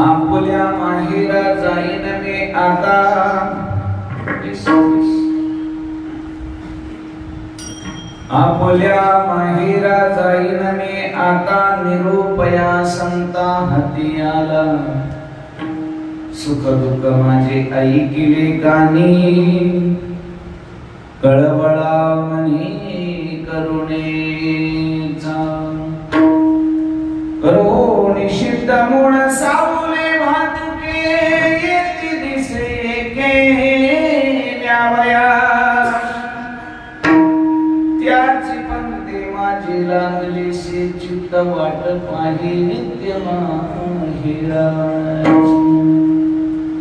आपुल्या माहेरा जाईन मी आता आपुल्या माहेरा जाईन मी आता निरूपया संता हाती आला सुख दुःख माझे ऐकिले कानी कळवळा मनी करुणेचा करो निषिद्ध मूळ सावले भातुके येती दिसे के न्यावया त्याची पंते माझी लागलीशी चित्त वाट पाही नित्य माहिरा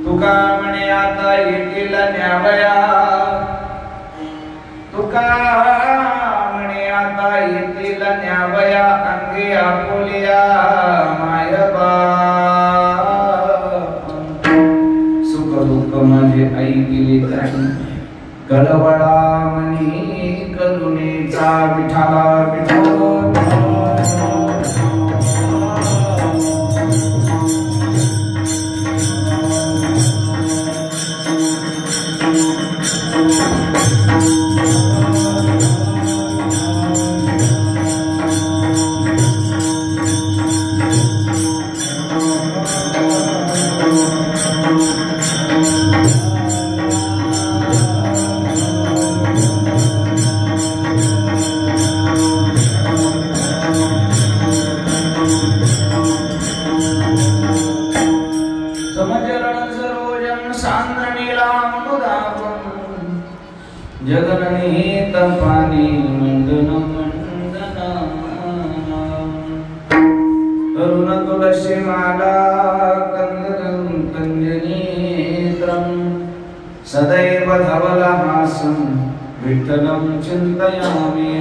तुका म्हणे आता येतील न्यावया तुका म्हणे आता येतील न्यावया अंगे आपुल्या मायबा सुख दुःख माझे ऐकिले काही कळवळा मनी करुणेचा विठाला विठो जगननीत पाणी मंदन मंदना तरुण तुलसी माला कंदनं कंजनेत्रं सदैव धवलहासं विठ्ठलं चिंतयामि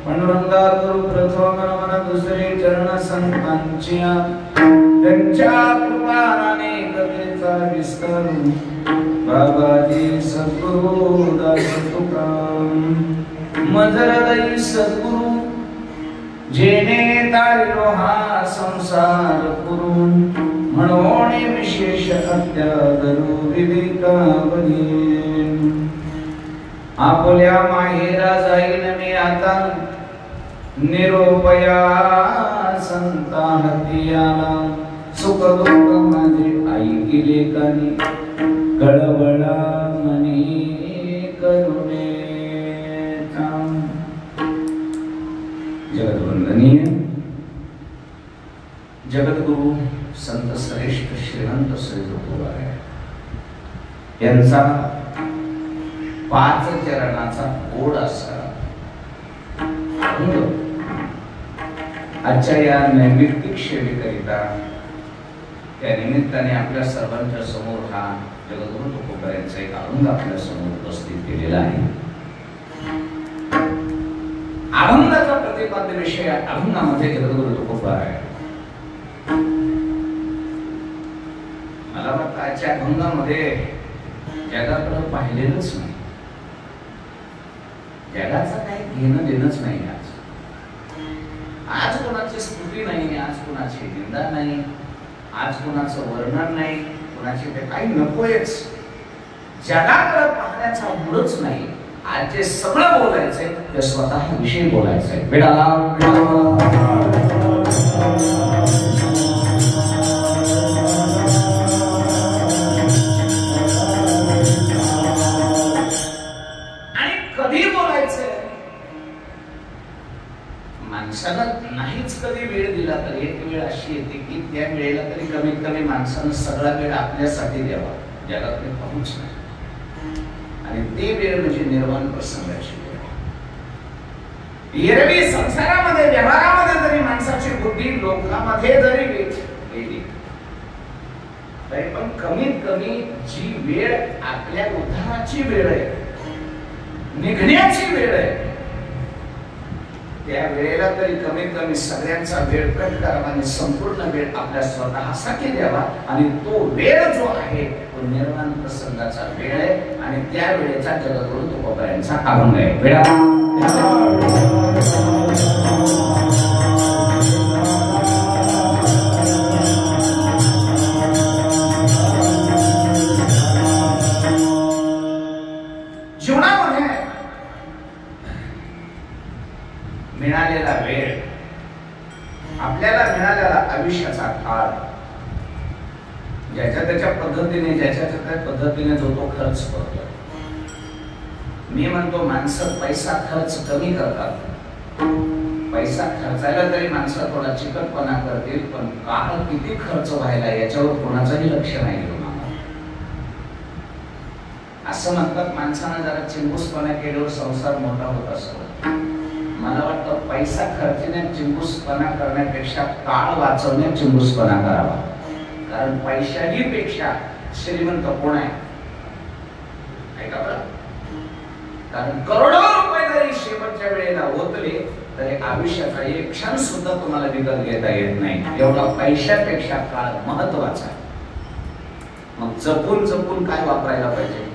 पांडुरंगा गुरु प्रथम मन दुसरे चरण संतांच्या त्यांच्या कृपाने कथेचा विस्तार बाबाजी सद्गुरु दास तुकाराम मजरदई सद्गुरु जेने तारिलो हा संसार पुरून म्हणून विशेष अत्यादरू विवेकावनी आपुल्या माहेरा जाईन मी आता निरोपया संता हाती आला सुख दुःख माझे ऐकिले कानी कळवळा मनी करुणेचा जगद्वंदनीय जगद्गुरु संत श्रेष्ठ श्रीमंत श्री तुकोबाराय यांचा 5 चरणाचा ओढ असा आजच्या या नैमित्तिक सेवेकरिता त्या निमित्ताने आपल्या सर्वांच्या समोर हा जगद्गुरु तुकोबारायांचा एक अभंग आपल्या समोर उपस्थित केलेला आहे. अभंगाचा प्रतिपाद्य विषय अभंगामध्ये जगद्गुरु तुकोबाराय. मला वाटतं आजच्या अभंगामध्ये जगाकडे पाहिलेलंच नाही. जगाचा काही घेणं देणंच नाही. आज कोणाची स्तुती नाही, आज कोणाची निंदा नाही, आज कोणाचं वर्णन नाही, कोणाची ते काही नकोयच. जगाकडे पाहण्याचा मूडच नाही. आज जे सगळं बोलायचंय ते स्वतः विषयी बोलायचंय. आणि कधी बोलायचंय माणसाला नाहीच कधी वेळ दिला तर एक वेळ अशी येते की त्या वेळेला तरी कमीत कमी माणसानं सगळा वेळ आपल्यासाठी द्यावा. जगाकडे पाहूच नाही. आणि ते वेळ म्हणजे निर्वाण प्रसंगाची वेळ. एरवी संसारामध्ये व्यवहारामध्ये जरी माणसाची बुद्धी लोकांमध्ये जरी गेली तरी पण कमीत कमी जी वेळ आपल्या उद्धाराची वेळ आहे, निघण्याची वेळ आहे, त्या वेळेला तरी कमीत कमी सगळ्यांचा वेळ कट करावा आणि संपूर्ण वेळ आपल्या स्वतःसाठी द्यावा. आणि तो वेळ जो आहे तो निर्वाण प्रसंगाचा वेळ आहे आणि त्या वेळेचा जगद्गुरु तुकोबारायांचा अभंग आहे. आपल्याला मिळालेला आयुष्याचा काळ ज्याच्या त्याच्या पद्धतीने ज्याच्या त्या पद्धतीने जो तो खर्च करतो. मी म्हणतो माणसं पैसा खर्च कमी करतात. पैसा खर्चायला तरी माणसं थोडा चिकटपणा करतील, पण काळ किती खर्च व्हायला याच्यावर कोणाचंही लक्ष नाही देऊ. असं म्हणतात माणसानं जरा चिंबूसपणा केल्यावर संसार मोठा होत असतो. मला वाटतं पैसा खर्चण्यात चिंबूसपणा करण्यापेक्षा काळ वाचवण्यात चिंबूसपणा करावा. कारण पैशाही पेक्षा श्रीमंत कोण आहे ऐका बरं. कारण करोडो रुपये जरी शेवटच्या वेळेला ओतले तरी आयुष्याचा एक क्षण सुद्धा तुम्हाला विकत घेता येत नाही. एवढा पैशापेक्षा काळ महत्वाचा आहे. मग जपून जपून काय वापरायला पाहिजे.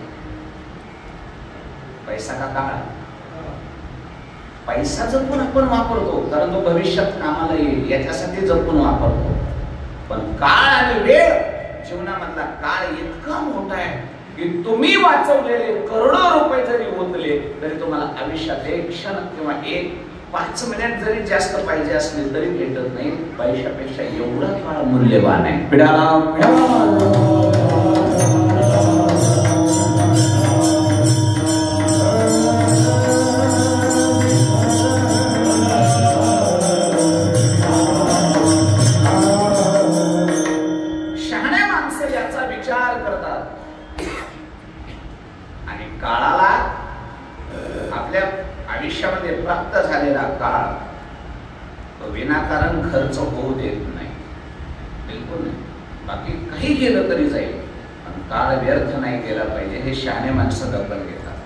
पैसा का काळ. पैसा जपून आपण वापरतो कारण तो भविष्यात कामाला येईल याच्यासाठी जपून वापरतो. पण काळ आणि वेळ जीवनामधला काळ इतका मोठा आहे की तुम्ही वाचवलेले करोडो रुपये जरी ओतले तरी तुम्हाला आयुष्यात एक क्षण किंवा एक 5 मिनिट जरी जास्त पाहिजे असले तरी भेटत नाही. पैशापेक्षा एवढा काळ मूल्यवान आहे. शहाण्या माणसं याचा विचार करतात आणि काळाला आपल्या आयुष्यामध्ये प्राप्त झालेला काळ तो विनाकारण खर्च होऊ देत नाही. बिलकुल नाही. बाकी काही केलं तरी जाईल पण काळ व्यर्थ नाही केला पाहिजे. हे शहाणे माणसं दखल घेतात.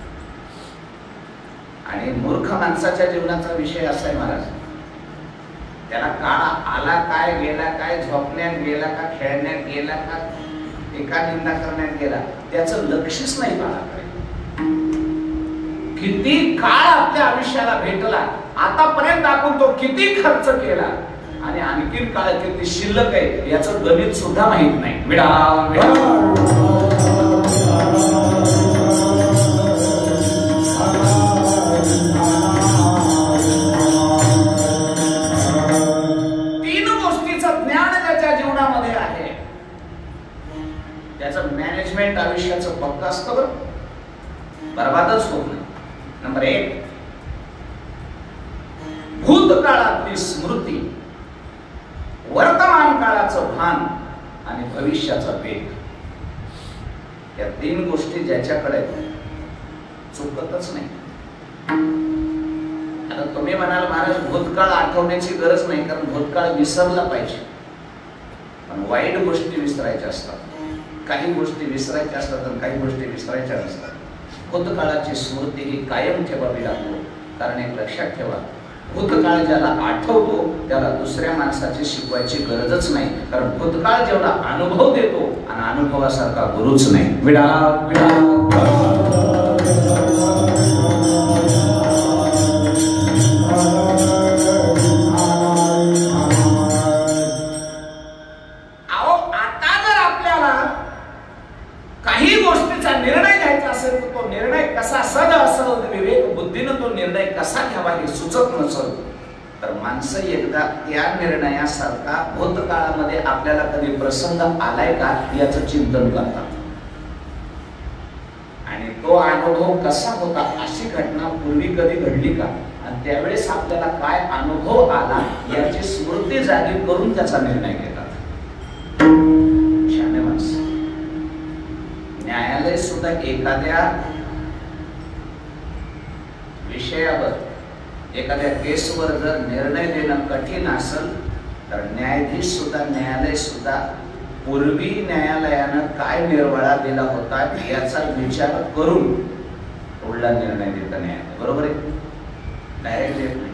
आणि मूर्ख माणसाच्या जीवनाचा विषय असा आहे महाराज, त्याला काळ आला काय गेला काय, झोपण्यात गेला का, खेळण्यात गेला का, एका निंदा करण्यात गेला, त्याचं लक्षच नाही काळाकडे. किती काळ आपल्या आयुष्याला भेटला, आतापर्यंत आपण तो किती खर्च केला आणि आणखीन काळ किती शिल्लक आहे याचं गणित सुद्धा माहित नाही. तीन गोष्टीचं ज्ञान ज्याच्या जीवनामध्ये आहे त्याचं मॅनेजमेंट आयुष्याचं पक्क असतं बरं, बरबादच होत नाही. नंबर 1 भूतकाळातली स्मृती, वर्तमान काळाचं भान आणि भविष्याचा वेग. या 3 गोष्टी ज्याच्याकडे चुकतच नाही. आता तुम्ही म्हणाल महाराज भूतकाळ आठवण्याची गरज नाही कारण भूतकाळ विसरला पाहिजे. पण वाईट गोष्टी विसरायच्या असतात, काही गोष्टी विसरायच्या असतात आणि काही गोष्टी विसरायच्या नसतात. भूतकाळाची स्मृती ही कायम ठेवावी लागतो. कारण एक लक्षात ठेवा, भूतकाळ ज्याला आठवतो त्याला दुसऱ्या माणसाची शिकवायची गरजच नाही. कारण भूतकाळ जेवढा अनुभव देतो आणि अनुभवासारखा गुरुच नाही. काही गोष्टीचा निर्णय घ्यायचा असेल तर तो निर्णय कसा सद असेल, विवेक बुद्धीनं तो निर्णय कसा घ्यावा हे सुचत नसेल तर माणसं एकदा त्या निर्णयासारखा भूतकाळामध्ये आपल्याला कधी प्रसंग आलाय का याचं चिंतन करतात. आणि तो अनुभव कसा होता, अशी घटना पूर्वी कधी घडली का आणि त्यावेळेस आपल्याला काय अनुभव आला याची स्मृती जागी करून त्याचा निर्णय घेतात. शहाणे माणसं. न्यायालय सुद्धा एखाद्या विषयावर, एखाद्या केसवर जर निर्णय देणं कठीण असेल तर न्यायाधीश सुद्धा, न्यायालय सुद्धा पूर्वी न्यायालयानं काय निर्वाळा दिला होता याचा विचार करून पुढला निर्णय देतं न्यायालय. बरोबर आहे. डायरेक्ट देत नाही.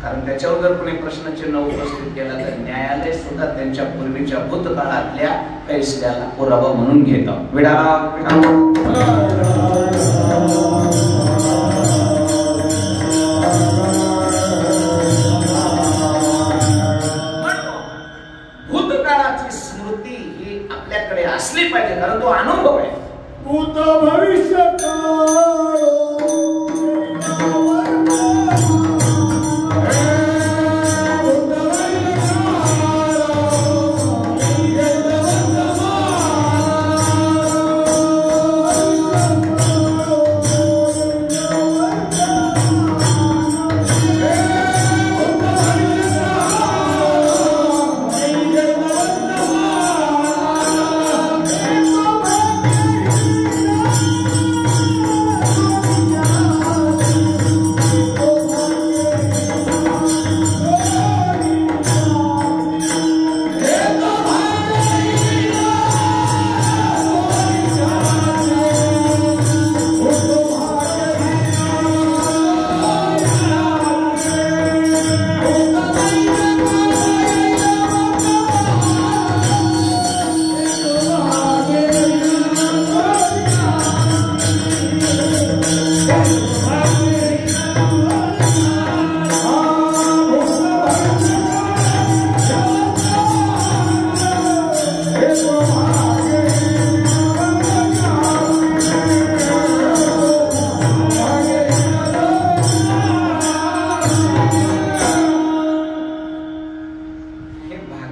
कारण त्याच्यावर जर कोणी प्रश्नचिन्ह उपस्थित केला तर न्यायालय सुद्धा त्यांच्या पूर्वीच्या भूतकाळातल्या फैसल्याला पुरावा म्हणून घेतं. भूतकाळाची स्मृती ही आपल्याकडे असली पाहिजे कारण तो अनुभव आहे. भूत भविष्य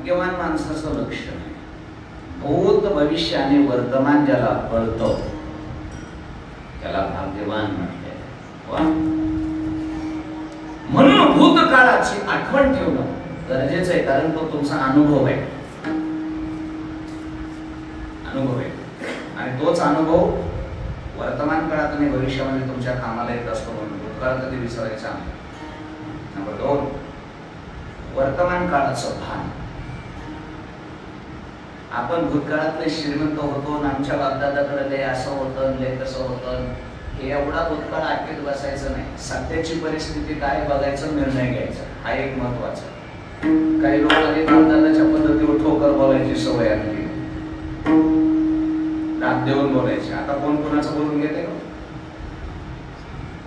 भाग्यवान माणसाचं लक्षण आहे. भूत भविष्य आणि वर्तमान ज्याला कळतं त्याला भाग्यवान म्हणते. म्हणून भूतकाळाची आठवण ठेवणं गरजेचं आहे, कारण तो तुमचा अनुभव आहे. आणि तोच अनुभव वर्तमान काळात आणि भविष्यामध्ये तुमच्या कामाला येत असतो. म्हणून भूतकाळ कधी विसरायचा नाही. नंबर 2, वर्तमान काळाचं भान. आपण भूतकाळातले श्रीमंत होतो आणि आमच्या बापदादाकडे लय असं होतं, लय कसं होतं, हे एवढा भूतकाळ आठवत बसायचं नाही. सध्याची परिस्थिती काय बघायचं, निर्णय घ्यायचा, हा एक महत्वाचा. काही लोकांनी बापदादाच्या पद्धतीवर ठोकर बोलायची सवय आणली, राग देऊन बोलायची. आता कोण कोणाचं बोलून घेते का?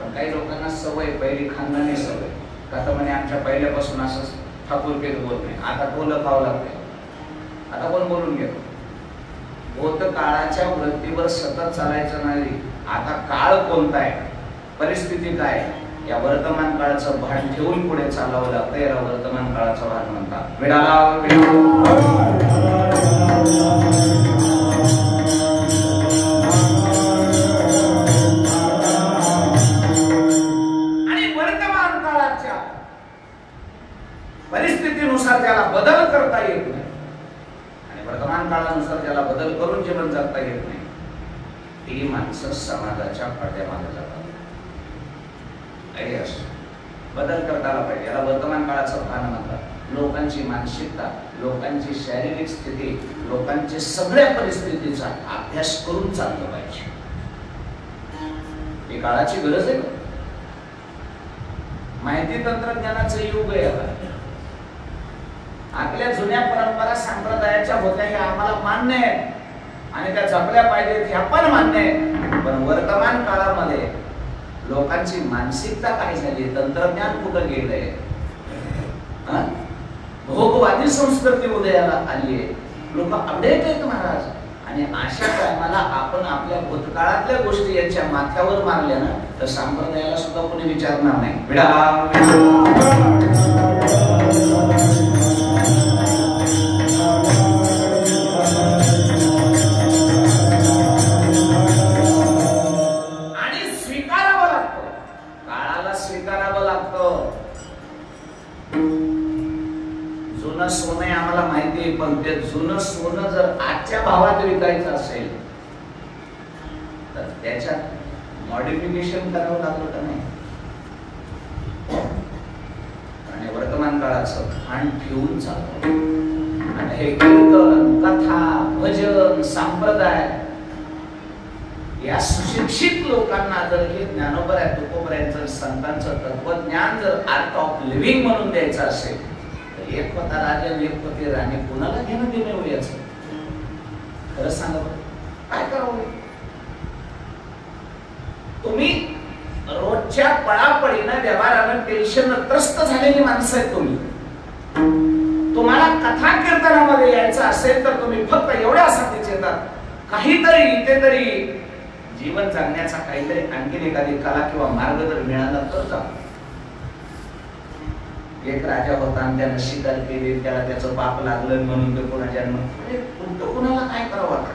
पण काही लोकांना सवय, पहिली खानदानी सवय, का तर म्हणे आमच्या पहिल्यापासून असंच ठाकूरकेत बोल नाही, आता टोलं खावं लागतंय, आता कोण बोलून घेतो. भूतकाळाच्या वृत्तीवर सतत चालायचं नाही. आता काळ कोणता आहे, परिस्थिती काय, या वर्तमान काळाचं भान ठेवून पुढे चालावं लागतं. याला वर्तमान काळाचं भान म्हणतात. आणि वर्तमान काळाच्या परिस्थितीनुसार त्याला बदल करता येत नाही आणि वर्तमान काळानुसार त्याला बदल करून जीवन जगता येत नाही, ती माणसं समाजाच्या पडद्यामागे जातात. बदल करता आला पाहिजे. याला वर्तमान काळाचं भान म्हणतात. लोकांची मानसिकता, लोकांची शारीरिक स्थिती, लोकांच्या सगळ्या परिस्थितीचा अभ्यास करून चाललं पाहिजे. ही काळाची गरज आहे. माहिती तंत्रज्ञानाचं युग आहे. आपल्या जुन्या परंपरा संप्रदायाच्या होत्या हे आम्हाला मान्य आहे आणि त्या जपल्या पाहिजेत हे आपण मान्य आहे. पण वर्तमान काळामध्ये लोकांची मानसिकता काय झाली, तंत्रज्ञान कुठं गेलंय, भोगवादी संस्कृती उदयाला आली आहे, लोक अपडेट आहेत महाराज. आणि अशा टायमाला आपण आपल्या भूतकाळातल्या गोष्टी यांच्या माथ्यावर मारल्या ना तर संप्रदायाला सुद्धा कोणी विचारणार नाही. जुनं सोनं आम्हाला माहिती आहे, पण ते जुनं सोनं जर आजच्या भावात विकायचं असेल तर त्याच्यात मॉडिफिकेशन करावं लागलं का नाही. आणि वर्तमान काळाचं भान ठेवून चालतं. आणि हे कीर्तन, कथा, भजन, संप्रदाय या सुशिक्षित लोकांना जर हे ज्ञानोबऱ्या तुकोबऱ्यांचं संतांचं तत्वज्ञान जर आर्ट ऑफ लिव्हिंग म्हणून द्यायचं असेल तर एक होता राजा, एक होती राणी, कुणाला घेणं देणं याचं? खरं सांगा, काय करावं? तुम्ही रोजच्या पळापळीनं व्यवहारानं टेन्शन त्रस्त झालेली माणसं आहेत. तुम्हाला कथा कीर्तनामध्ये यायचं असेल तर तुम्ही फक्त एवढ्यासाठीच येतात, काहीतरी इथे तरी जीवन जगण्याचा काहीतरी आणखी एखादी कला किंवा मार्ग जर मिळाला तर जा. एक राजा होता आणि त्यानं शिकार केली, त्याला त्याचं पाप लागलं म्हणून तो कोणा जन्म, तुमचं कुणाला काय करावं वाटत?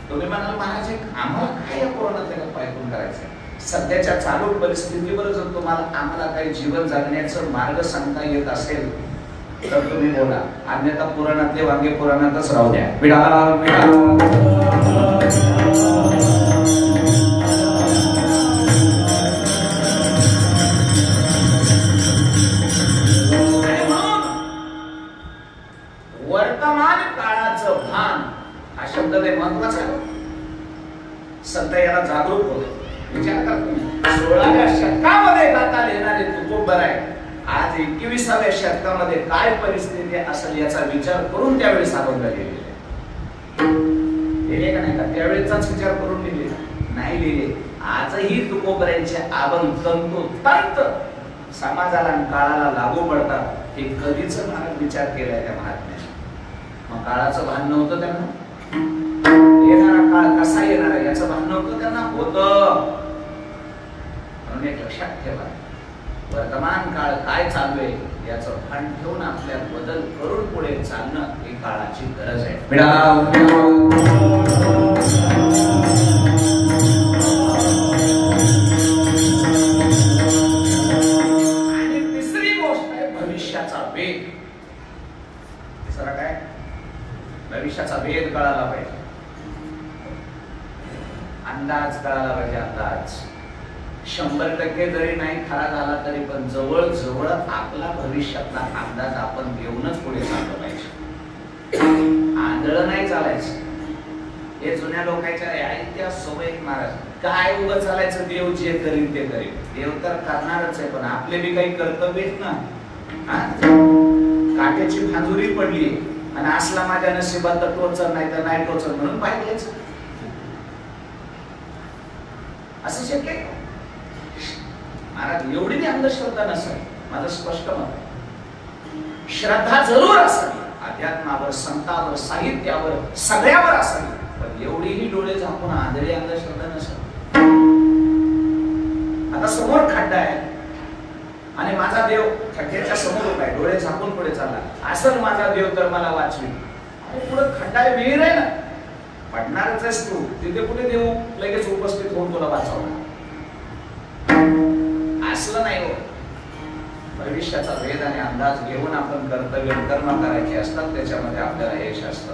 तुम्ही म्हणाल महाराज आम्हाला काय या कोरोनातल्या पायकून करायचं? सध्याच्या चालू परिस्थितीवर जर तुम्हाला आम्हाला काही जीवन जगण्याचं मार्ग सांगता येत असेल तर तुम्ही बोला, अन्यथा पुराणातले वांगे पुराणातच राहू द्या. वर्तमान काळाचं भान हा शब्द लय महत्वाचा आहे. संत याला जागरूक होते. विचार करा तुम्ही, 16व्या शतकामध्ये गाता येणारे तुकोबर आहे. आज 21व्या शतकामध्ये काय परिस्थिती असेल याचा विचार करून त्यावेळी साबंध लिहिले का नाही का? त्यावेळेचाच विचार करून लिहिले नाही लिहिले. आजही तुकोबऱ्यांचे अभंग तंतोतंत समाजाला आणि काळाला लागू पडतात. हे कधीच विचार केलाय त्या महात्म्याने. मग काळाचं भान नव्हतं त्यांना? येणारा काळ कसा येणार आहे याचं भान नव्हतं त्यांना? होतं. म्हणून एक लक्षात ठेवा, वर्तमान काळ काय चालू आहे याचं भान ठेवून आपल्या बदल करून पुढे चालणं ही काळाची गरज आहे. आणि तिसरी गोष्ट आहे भविष्याचा वेग. तिसरा काय? भविष्याचा वेग कळाला पाहिजे, अंदाज कळाला पाहिजे. अंदाज 100% जरी नाही खरा झाला तरी पण जवळ जवळ आपला भविष्यातला अंदाज आपण घेऊनच पुढे चाललं पाहिजे. आंधळ नाही चालायचं. हे जुन्या लोकांच्या आहेत त्या सवय महाराज काय उभं चालायचं, देव जे करीन ते करीन. देव तर करणारच आहे पण आपले बी काही कर्तव्य आहेत ना. काट्याची भांजुरी पडली आणि असला माझ्या नशिबात तर टोचर नाही तर नाही टोचर म्हणून पाहिजेच असं शक्य आहे महाराज? एवढी बी अंधश्रद्धा नसेल, माझं स्पष्ट मत आहे. श्रद्धा जरूर असावी अध्यात्मावर, संतांवर, साहित्यावर, सगळ्यावर असावी, पण एवढीही डोळे झाकून आंधळी अंधश्रद्धा नसेल. आता समोर खड्डा आहे आणि माझा देव खड्ड्याच्या समोर उभा आहे, डोळे झाकून पुढे चालला असं माझा देव तर मला वाचवी. अरे पुढे खड्डा आहे, विहीर आहे ना, पडणारच आहेस तू. तिथे कुठे देव लगेच उपस्थित होऊन तुला वाचवणार असलं नाही हो. भविष्याचा वेध आणि अंदाज घेऊन आपण कर्तव्य कर्म करायचे असतात, त्याच्यामध्ये आपल्याला यश असतं.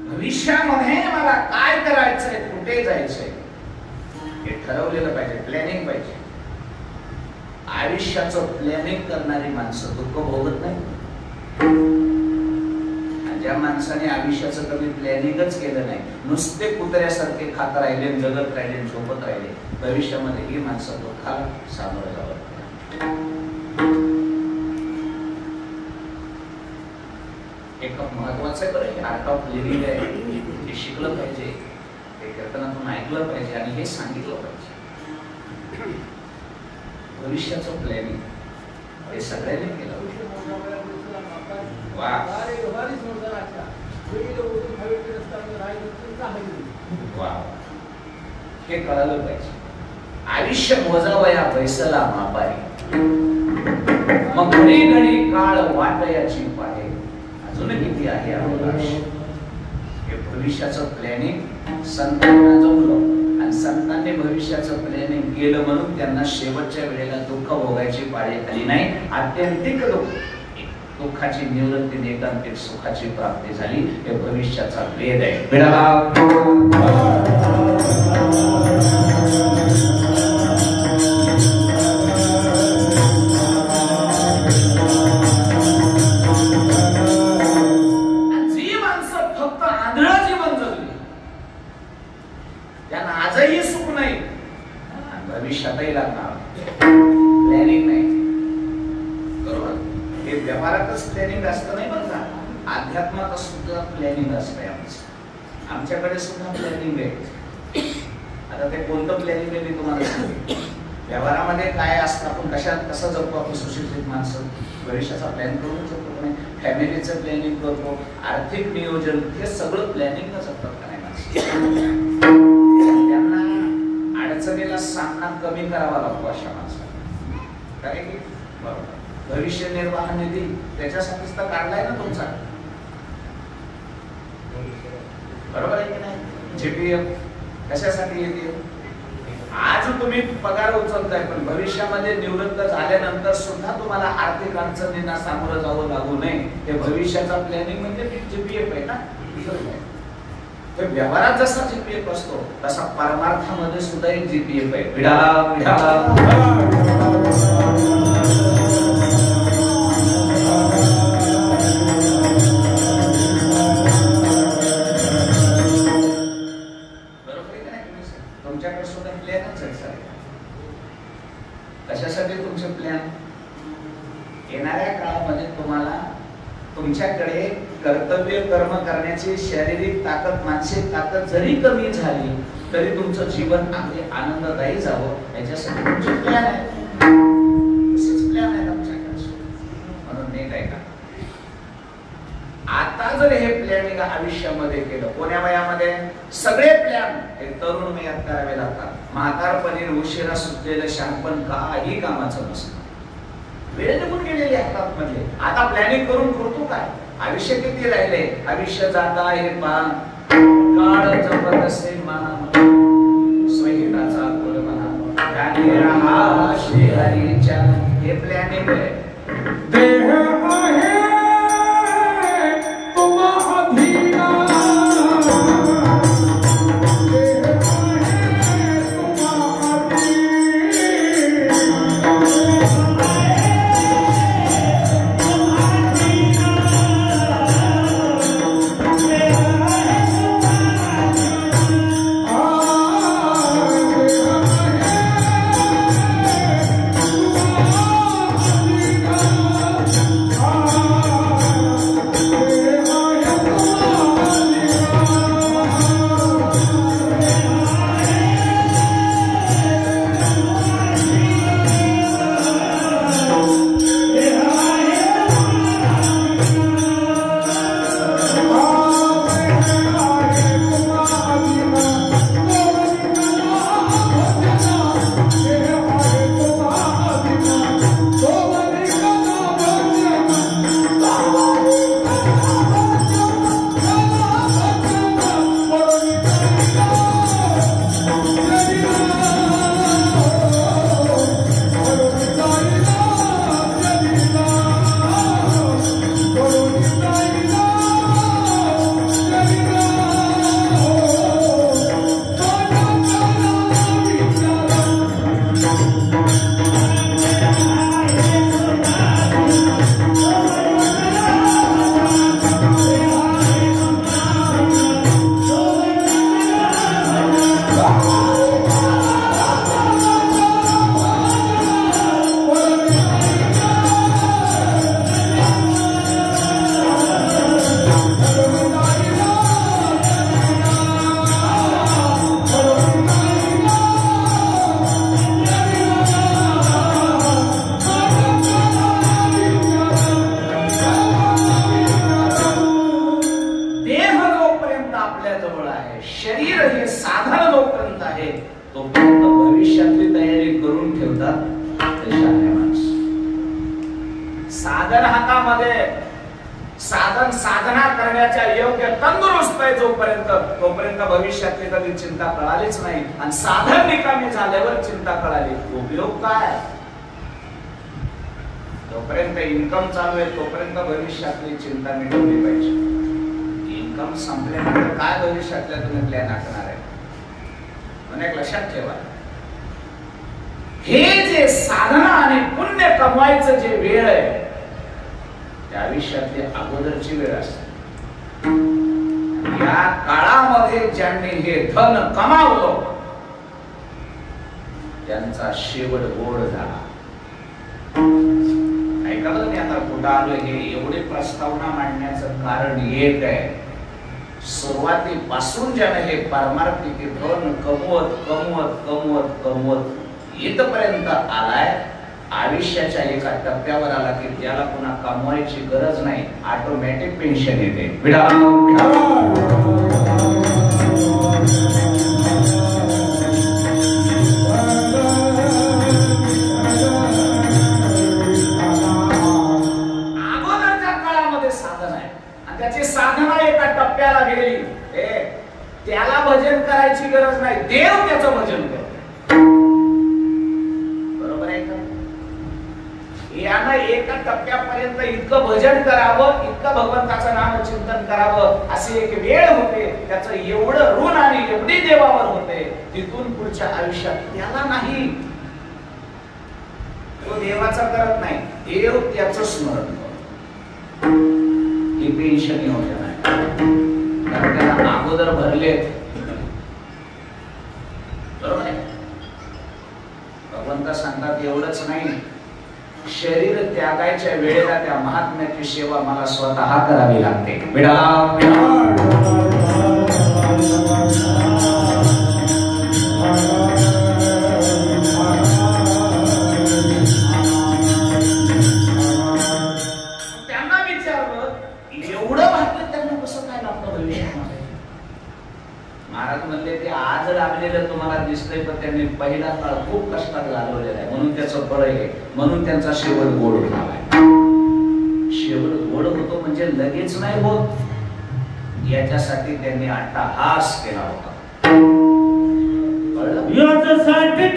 भविष्यामध्ये मला काय करायचंय, कुठे जायचंय हे ठरवलेलं पाहिजे, प्लॅनिंग पाहिजे. आयुष्याचं प्लॅनिंग करणारी माणसं दुःख भोगत नाही. ज्या माणसाने आयुष्याचं कधी प्लॅनिंगच केलं नाही, नुसते कुत्र्यासारखे खात राहिले, जगत राहिले, झोपत राहिले, भविष्यामध्ये ही माणसं दुःखाला सामोरं जावं. एक महत्वाचं आहे बरं, आर्ट ऑफ लिव्हिंग आहे, हे शिकलं पाहिजे, हे कीर्तनातून ऐकलं पाहिजे आणि हे सांगितलं पाहिजे. भविष्याचं प्लॅनिंग हे सगळ्यांनी केलं. वा हे कळालं पाहिजे. आयुष्य मोजावया बैसला मापारी, मग घडी घडी काळ वाटयाची पाहे, अजून किती आहे अवकाश. हे भविष्याचं प्लॅनिंग संतांना जमलं आणि संतांनी भविष्याचं प्लॅनिंग केलं म्हणून त्यांना शेवटच्या वेळेला दुःख भोगायची पाळी आली नाही. आत्यंतिक दुःखाची निवृत्ती, एकांतिक सुखाची प्राप्ती झाली. हे भविष्याचा वेद आहे. जी माणसं फक्त आंधळं जीवन जगली त्यांना आजही सुख नाही, भविष्यातही लागणार. प्लॅनिंग नाही, बरोबर? हे व्यवहारातच प्लॅनिंग असतं नाही बरं का, अध्यात्मात सुद्धा प्लॅनिंग असतंय. आमच्याकडे सुद्धा प्लॅनिंग आहे. आता ते कोणतं प्लॅनिंग आहे मी तुम्हाला सांगते. व्यवहारामध्ये काय असतं, आपण कसं जगतो, आपण सुशिक्षित माणसं भविष्याचा प्लॅन करून जगतो नाही, फॅमिलीचं प्लॅनिंग करतो, आर्थिक नियोजन, हे सगळं प्लॅनिंग जगतात का नाही माणसं. त्यांना अडचणीला सामना कमी करावा लागतो अशा माणसाला. काय की बरोबर, भविष्य निर्वाह निधी त्याच्यासाठीच तर काढलाय ना तुमचा, बरोबर आहे की नाही. जीपीएफ कशासाठी येते? आज तुम्ही पगार उचलताय पण भविष्यामध्ये निवृत्त झाल्यानंतर सुद्धा तुम्हाला आर्थिक अडचणींना सामोरं जावं लागू नये. हे भविष्याचा प्लॅनिंग म्हणजे जीपीएफ आहे ना. तर व्यवहारात जसा जीपीएफ असतो तसा परमार्थामध्ये सुद्धा एक जीपीएफ आहे. तुमच्याकडे सुद्धा प्लॅनच आहे सर. कशासाठी तुमचे प्लॅन? येणाऱ्या काळामध्ये तुम्हाला तुमच्याकडे कर्तव्य कर्म करण्याची शारीरिक ताकद, मानसिक ताकद जरी कमी झाली तरी तुमचं जीवन अगदी आनंददायी जावं याच्यासाठी तुमचे प्लॅन आहे. प्लॅन आहे तुमच्याकडे. म्हणून नीट ऐका. जर हे प्लॅनिंग आयुष्यामध्ये केलं, कोण्या वयामध्ये सगळे प्लॅन हे तरुण वयात करावे लागतात. म्हातारपणी उशिरा सुटलेलं शहाणपण काही कामाचं नसतं. वेळ निघून गेलेली हातात मध्ये. आता प्लॅनिंग करून करतो काय? आयुष्य किती राहिले? आयुष्य जाता हे पहा, काळ जपत असे मान स्वहिताचा कुल म्हणा, त्याने राहा श्री हरीच्या. हे प्लॅनिंग आहे. देह आहे साधन हातामध्ये, साधन साधना करण्याच्या योग्य तंदुरुस्त आहे तोपर्यंत भविष्यातली कधी चिंता कळालीच नाही. आणि साधन निकामी झाल्यावर चिंता कळाली. उपयोग काय? तोपर्यंत इन्कम चालू आहे तोपर्यंत भविष्यातली चिंता मिटवली पाहिजे. इन्कम संपल्यानंतर काय भविष्यातल्या तुम्ही प्लॅन आखणार आहे? अनेक लक्षात ठेवा. हे जे साधना आणि पुण्य कमवायचं जे वेळ आहे त्या आयुष्यातली अगोदरची वेळ असते. या काळामध्ये ज्यांनी हे धन कमावलं त्यांचा शेवट गोड झाला. ऐका बरं, मी आता कुठं आलो हे एवढे प्रस्तावना मांडण्याचं कारण एक आहे. सुरुवातीपासून ज्याने हे पारमार्थिक धन कमवत कमवत कमवत कमवत इथपर्यंत आलाय, आयुष्याच्या एका टप्प्यावर आला की त्याला पुन्हा कमवायची गरज नाही, ऑटोमॅटिक पेन्शन येते. अगोदरच्या काळामध्ये साधन आहे आणि त्याची साधना एका टप्प्याला गेली, त्याला भजन करायची गरज नाही, देव त्याचं भजन करतो. यानं एका टप्प्यापर्यंत इतकं भजन करावं, इतकं भगवंताचं नाम चिंतन करावं असे एक वेळ होते. त्याचं एवढं ऋण आणि एवढी देवावर होते, तिथून पुढच्या आयुष्यात त्याला नाही, तो देवाचं करत नाही, देव त्याचं स्मरण करतो. ही पेन्शन योजना आहे. कारण त्याला अगोदर भरलेत. बरोबर आहे. भगवंत सांगतात एवढंच नाही, शरीर त्यागायच्या वेळेला त्या महात्म्याची सेवा मला स्वतः करावी लागते. त्यांना विचारलं, एवढं भाग्य त्यांना महाराज म्हणले ते आज लागलेलं तुम्हाला दिसतंय, पण त्यांनी पहिला काळ खूप कष्टात घालवलेला आहे, म्हणून त्याचं फळ आहे, म्हणून त्यांचा शेवट गोड झालाय. शेवट गोड होतो म्हणजे लगेच नाही होत, याच्यासाठी त्यांनी अट्टहास केला होता. याच्यासाठी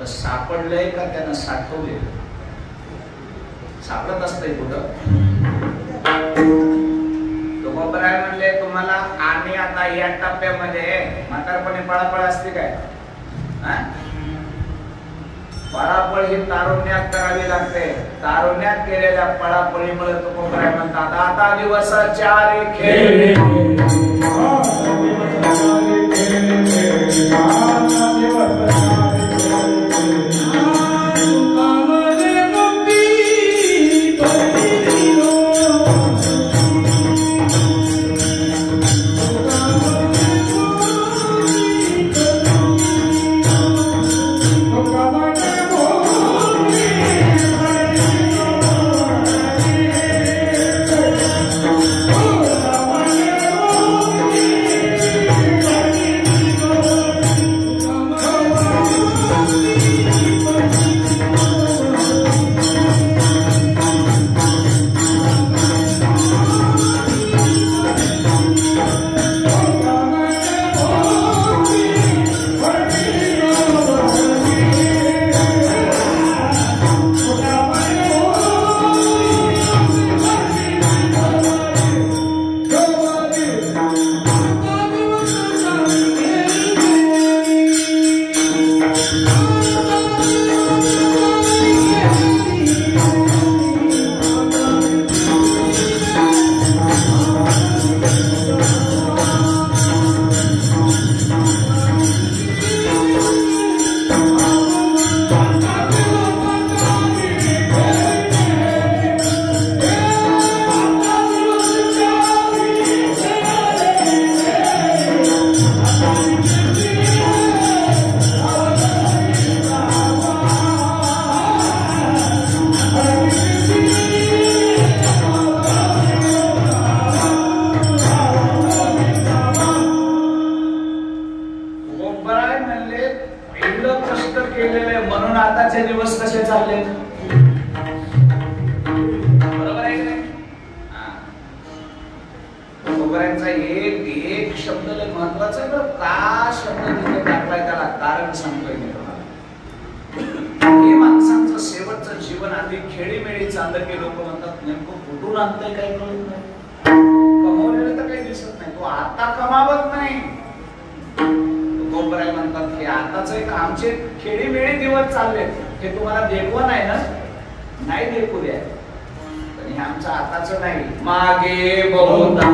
सापडलंय का त्यानं साठवले? सापडत असतंय कुठं? तुकोबराय म्हणले तुम्हाला आम्ही आता या टप्प्यामध्ये म्हातारपणी पळापळ असते काय? पळापळ ही तारुण्यात करावी लागते. तारुण्यात केलेल्या पळापळीमुळे तुकोबराय म्हणतात आता दिवसाच्या रे खेळ महत्वाचं आहे बरं. का शब्द तिथे टाकलाय त्याला कारण सांगतोय मी तुम्हाला. हे माणसांचं शेवटचं जीवन आधी खेळीमेळी चाललं की लोक म्हणतात नेमकं कुठून आणतंय काही कळत नाही. कमवलेलं तर काही दिसत नाही. तो आता कमावत नाही. गोपराय म्हणतात हे आताच एक आमचे खेळीमेळी दिवस चालले हे तुम्हाला देखवं नाही ना. नाही देखू द्या. पण हे आमचं आताच नाही. मागे बहुधा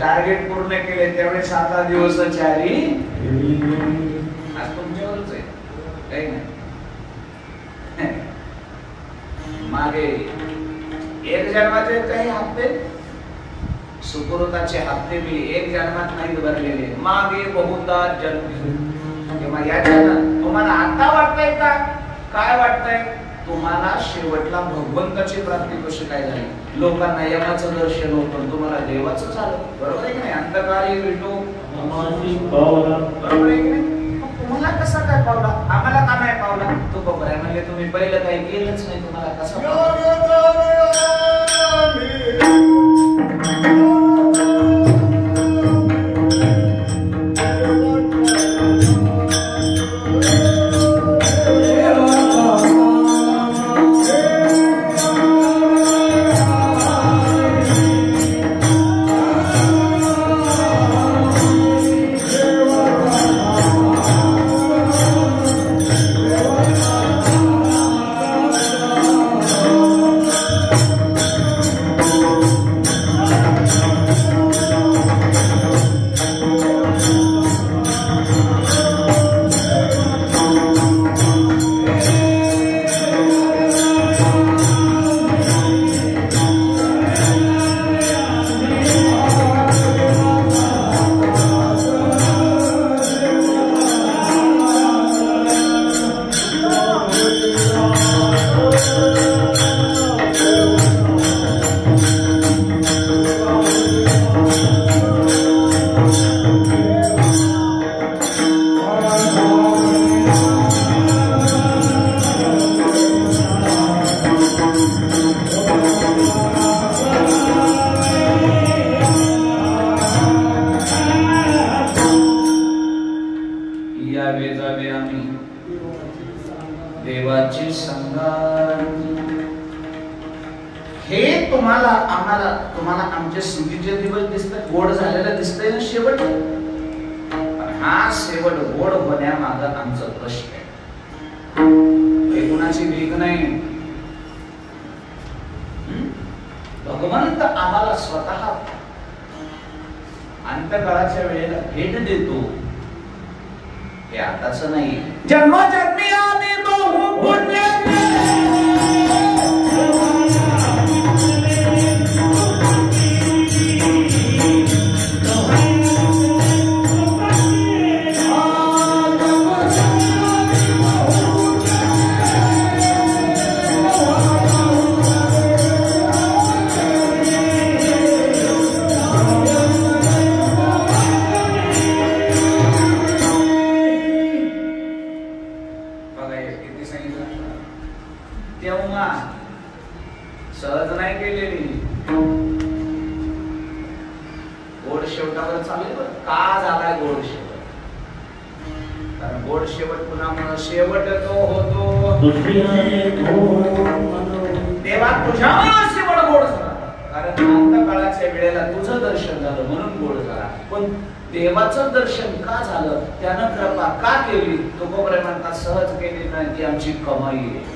टार्गेट पूर्ण केले त्यावेळी 7 दिवसाची आली आज तुमच्यावरच आहे काही नाही. मागे एक जन्माचे काही हप्ते सुकृताचे हप्ते मी एक जन्मात नाही भरलेले. मागे बहुधा जन्म किंवा या जन्मात तुम्हाला आता वाटतंय का काय वाटतंय तुम्हाला शेवटला भगवंताची प्राप्ती कशी काय झाली. लोकांना यमाचं दर्शन होतं तुम्हाला देवाचं झालं. बरोबर आहे की नाही. अंतकाळी भेटो बरोबर आहे की नाही. तुम्हाला कसा काय पावला आम्हाला का नाही पावला. तो बरोबर आहे म्हणजे तुम्ही पहिलं काही केलंच नाही तुम्हाला कसं देवाची संगाती. हे तुम्हाला आम्हाला तुम्हाला आमचे सुगीचे दिवस दिसतात गोड झालेलं दिसतंय ना शेवट. हा शेवट गोड होण्यामागं आमचं कष्ट आहे. हे कुणाची भीक नाही. भगवंत आम्हाला स्वतः अंतकाळाच्या वेळेला भेट देतो. हे आताच नाही. जन्मोजन्मी आम्ही बहु पुण्य सहज नाही केलेली. गोड शेवटावर चालेल बरं. का झालाय गोड शेवट? कारण गोड शेवट पुन्हा शेवट तो होतो देवा तुझ्या शेवट गोड झाला. कारण अंतकाळाच्या वेळेला तुझं दर्शन झालं म्हणून गोड झाला. पण देवाचं दर्शन का झालं? त्यानं कृपा का केली? तुकोबरे म्हणतात सहज केली नाही, ती आमची कमाई आहे.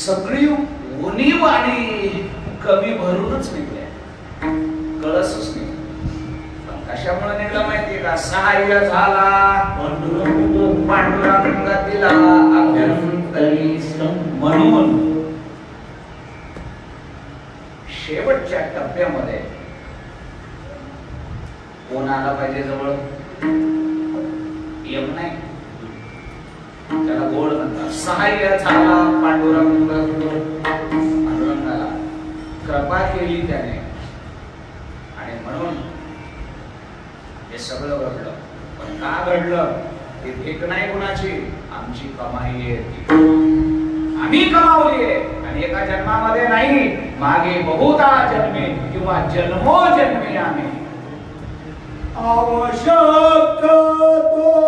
सगळी उणीव आणि कमी भरूनच निघल्या. कळसच नाही. पण कशामुळे निघला माहितीये का? सहाय्य झाला पांडुरंगातीला अभ्यंतरी. म्हणून शेवटच्या टप्प्यामध्ये कोण आला पाहिजे जवळ? यम नाही, त्याला गोड म्हणतात. सहाय्य झाला पांडुरंगाला, कृपा केली त्याने आणि म्हणून हे सगळं घडलं. पण का घडलं? ती भीक नाही कुणाची, आमची कमाई आहे. आम्ही कमावली आहे आणि एका जन्मामध्ये नाही, मागे बहुधा जन्मे किंवा जन्मोजन्मी आम्ही आवश्यक तो